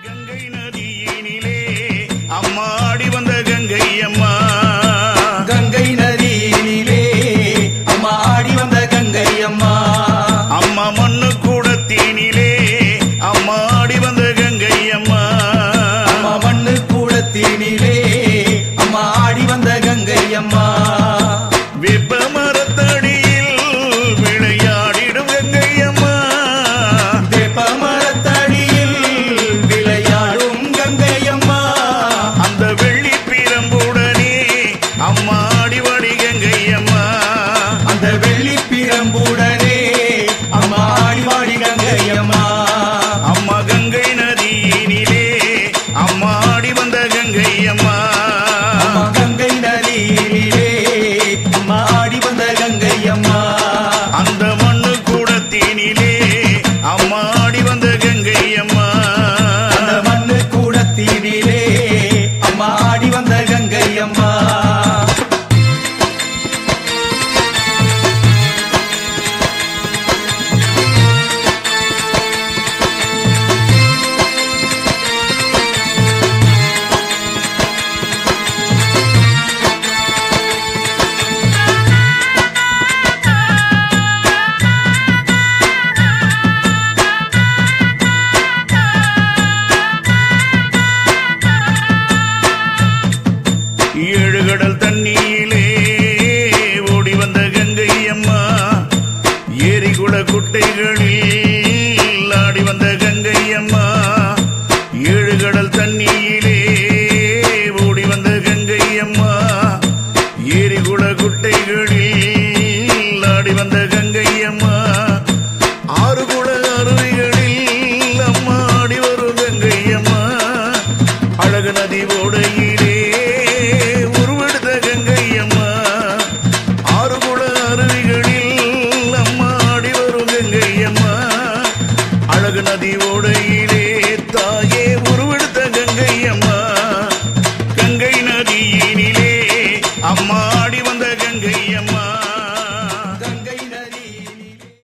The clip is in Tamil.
கங்கை நதியினிலே அம்மாடி வந்த கங்கை அம்மா, கங்கை நதியினிலே அம்மா ஆடி வந்த கங்கை அம்மா, அம்மா மண்ணு கூடத்தினிலே அம்மாடி வந்த கங்கை அம்மா, அம்மா மண்ணு கூடத்தினிலே அம்மா ஆடி வந்த கங்கை அம்மா, வெப்ப மரத்தடியில் விளையாடிடும் கங்கை அம்மா, வேப்ப மரத்தடியில் விளையாடும் கங்கை அம்மா, அந்த வெள்ளி பிரம்புடனே அம்மாடி வடி கங்கை அம்மா, அந்த வெள்ளி பிரம்புடனே அம்மா ஆடி வாடி கங்கை அம்மா, அம்மா கங்கை நதியினிலே அம்மாடி வந்த கங்கை அம்மா, அம்மா கங்கை நதியினிலே அம்மா ஆடி வந்த கங்கை அம்மா, அந்த மண்ணு கூடத்தினிலே அம்மாடி வந்த கங்கை அம்மா, அந்த மண்ணு கூடத்தினிலே அம்மா ஆடி வந்த கங்கை அம்மா, ஏழு கடல் தண்ணியிலே ஓடி வந்த கங்கை அம்மா, ஏரிகுள குட்டைகளில் ஆடி வந்த கங்கை அம்மா, ஏழு கடல் தண்ணியிலே ஓடி வந்த கங்கை அம்மா, ஏரிகுள குட்டைகளில் ஆடி வந்த கங்கை அம்மா, ஆறு குள அருவிகளில் அம்மா ஆடி வரும் கங்கை அம்மா, அழகு நதி ஓடையிலே உருவெடுத்த கங்கை அம்மா, ஆறு குள அருவிகளில் அம்மா ஆடி வரும் கங்கை அம்மா, அழகு நதி ஓடையிலே தாயே உருவெடுத்த கங்கை அம்மா, கங்கை நதியினி